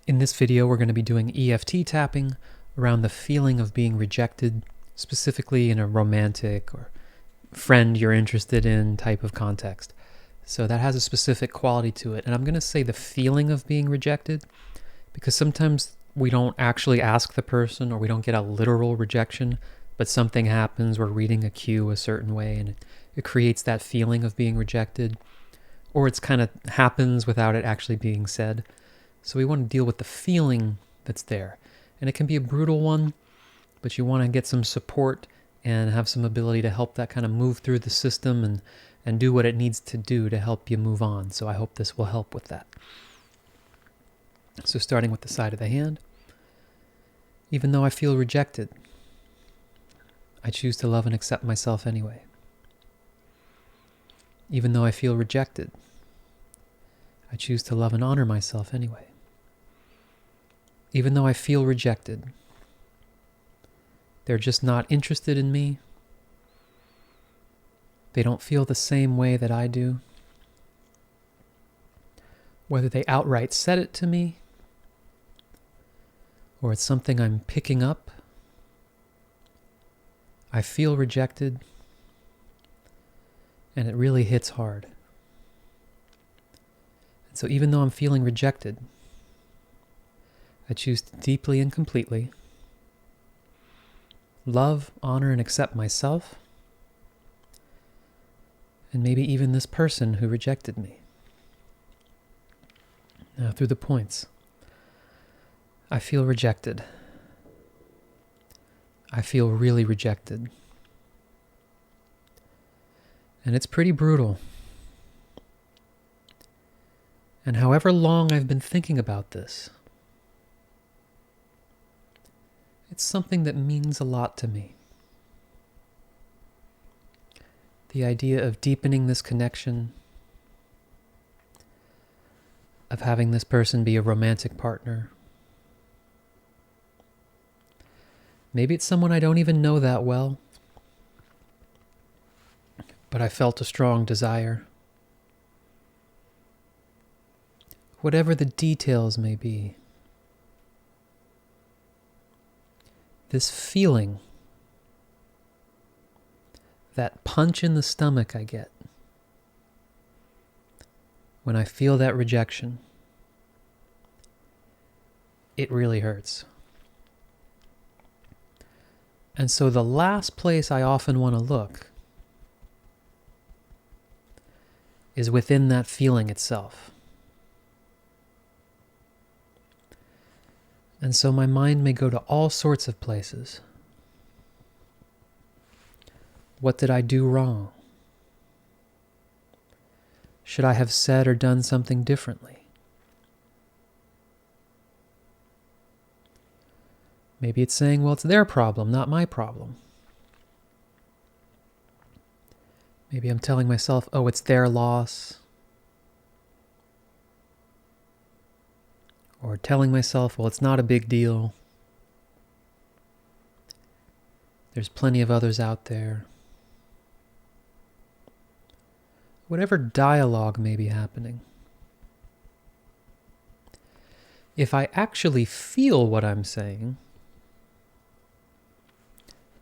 In this video, we're going to be doing EFT tapping around the feeling of being rejected, specifically in a romantic or friend you're interested in type of context. So that has a specific quality to it. And I'm going to say the feeling of being rejected because sometimes we don't actually ask the person or we don't get a literal rejection, but something happens, we're reading a cue a certain way and it creates that feeling of being rejected, or it's kind of happens without it actually being said. So we want to deal with the feeling that's there. And it can be a brutal one, but you want to get some support and have some ability to help that kind of move through the system and do what it needs to do to help you move on. So I hope this will help with that. So starting with the side of the hand. Even though I feel rejected, I choose to love and accept myself anyway. Even though I feel rejected, I choose to love and honor myself anyway. Even though I feel rejected, they're just not interested in me. They don't feel the same way that I do. Whether they outright said it to me, or it's something I'm picking up, I feel rejected, and it really hits hard. And so even though I'm feeling rejected, I choose to deeply and completely love, honor, and accept myself, and maybe even this person who rejected me. Now through the points. I feel rejected. I feel really rejected. And it's pretty brutal. And however long I've been thinking about this, it's something that means a lot to me. The idea of deepening this connection, of having this person be a romantic partner. Maybe it's someone I don't even know that well, but I felt a strong desire. Whatever the details may be, this feeling, that punch in the stomach I get when I feel that rejection, it really hurts. And so the last place I often want to look is within that feeling itself. And so my mind may go to all sorts of places. What did I do wrong? Should I have said or done something differently? Maybe it's saying, well, it's their problem, not my problem. Maybe I'm telling myself, oh, it's their loss. Or telling myself, well, it's not a big deal. There's plenty of others out there. Whatever dialogue may be happening. If I actually feel what I'm saying,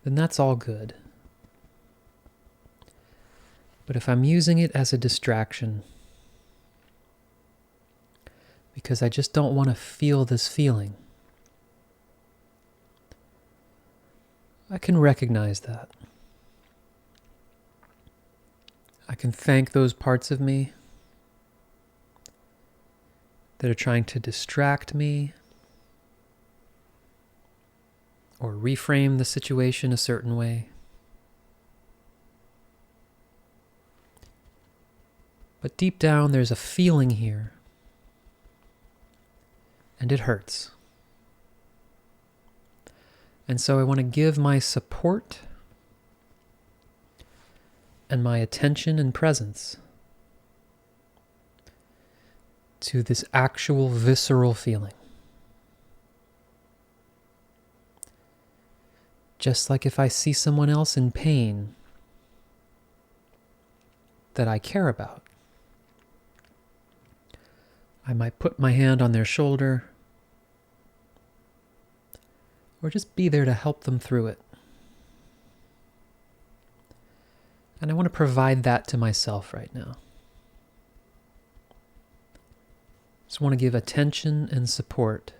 then that's all good. But if I'm using it as a distraction, because I just don't want to feel this feeling, I can recognize that. I can thank those parts of me that are trying to distract me or reframe the situation a certain way. But deep down, there's a feeling here, and it hurts. And so I want to give my support and my attention and presence to this actual visceral feeling. Just like if I see someone else in pain that I care about, I might put my hand on their shoulder or just be there to help them through it. And I want to provide that to myself right now. Just want to give attention and support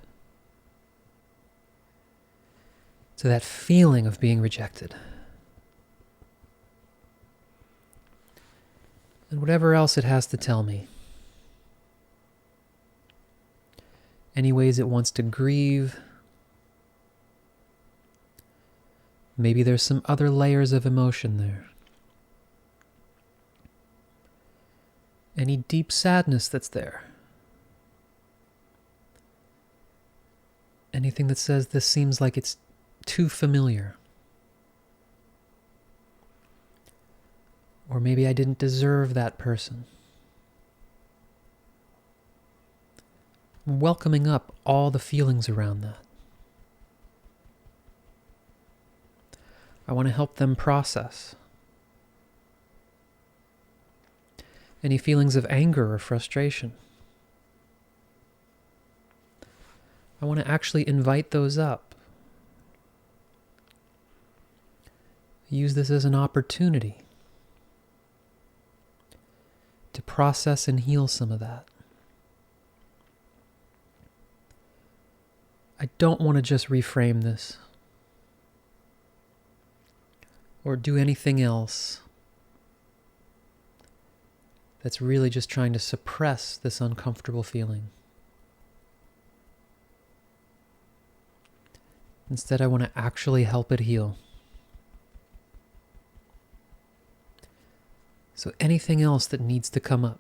to that feeling of being rejected. And whatever else it has to tell me. Any ways it wants to grieve. Maybe there's some other layers of emotion there. Any deep sadness that's there. Anything that says this seems like it's too familiar. Or maybe I didn't deserve that person. I'm welcoming up all the feelings around that. I want to help them process any feelings of anger or frustration. I want to actually invite those up. Use this as an opportunity to process and heal some of that. I don't want to just reframe this or do anything else that's really just trying to suppress this uncomfortable feeling. Instead, I want to actually help it heal. So anything else that needs to come up,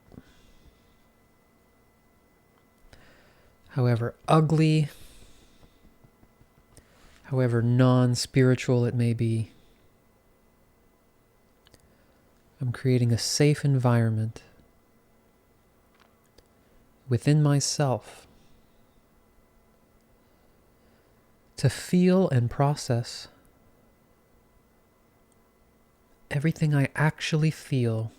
however ugly, however non-spiritual it may be, I'm creating a safe environment within myself to feel and process everything I actually feel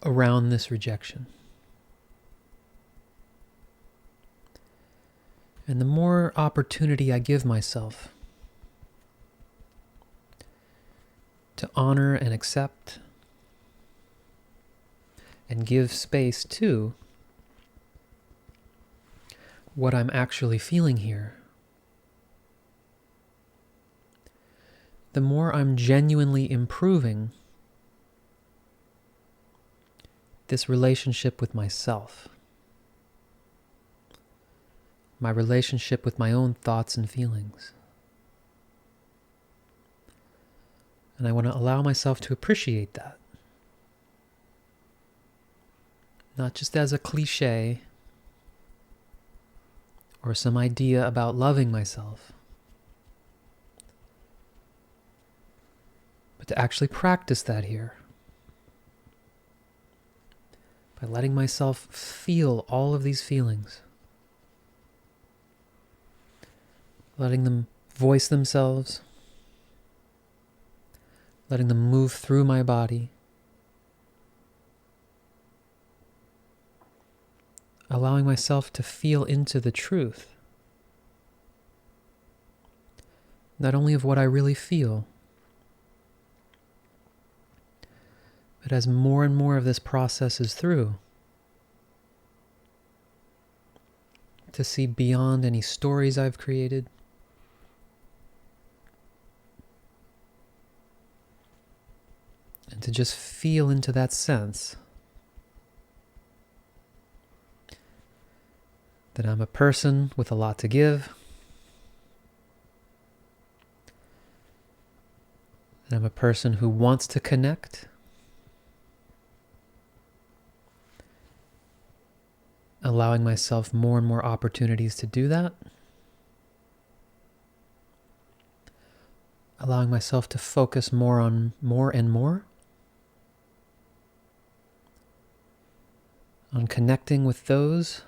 around this rejection. And the more opportunity I give myself to honor and accept and give space to what I'm actually feeling here, the more I'm genuinely improving this relationship with myself, my relationship with my own thoughts and feelings. And I want to allow myself to appreciate that. Not just as a cliche or some idea about loving myself, but to actually practice that here. By letting myself feel all of these feelings. Letting them voice themselves. Letting them move through my body. Allowing myself to feel into the truth. Not only of what I really feel, but as more and more of this process is through, to see beyond any stories I've created, and to just feel into that sense that I'm a person with a lot to give, that I'm a person who wants to connect, allowing myself more and more opportunities to do that, allowing myself to focus more on more and more, on connecting with those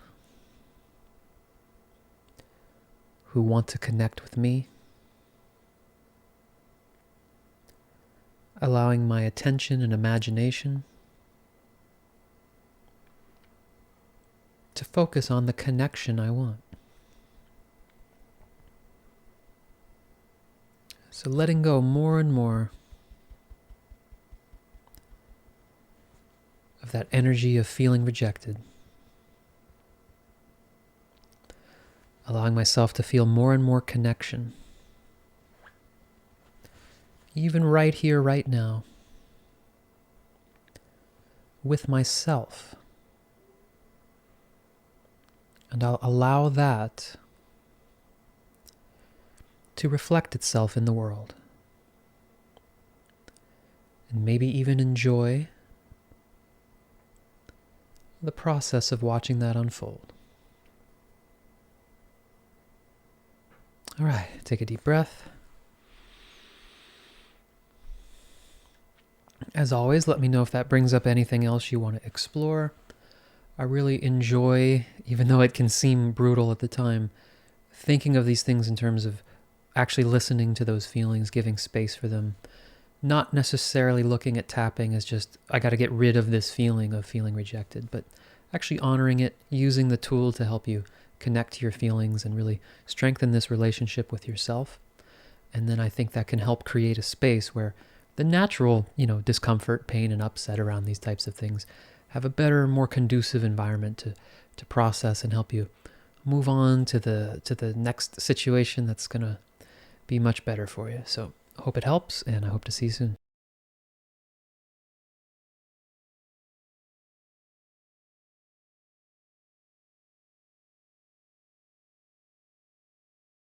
who want to connect with me, allowing my attention and imagination to focus on the connection I want. So letting go more and more of that energy of feeling rejected. Allowing myself to feel more and more connection. Even right here, right now. With myself. And I'll allow that to reflect itself in the world. And maybe even enjoy the process of watching that unfold. All right, take a deep breath. As always, let me know if that brings up anything else you want to explore. I really enjoy, even though it can seem brutal at the time, thinking of these things in terms of actually listening to those feelings, giving space for them. Not necessarily looking at tapping as just, I got to get rid of this feeling of feeling rejected, but actually honoring it, using the tool to help you connect to your feelings and really strengthen this relationship with yourself. And then I think that can help create a space where the natural, discomfort, pain, and upset around these types of things have a better, more conducive environment to process and help you move on to the next situation that's going to be much better for you. So I hope it helps, and I hope to see you soon.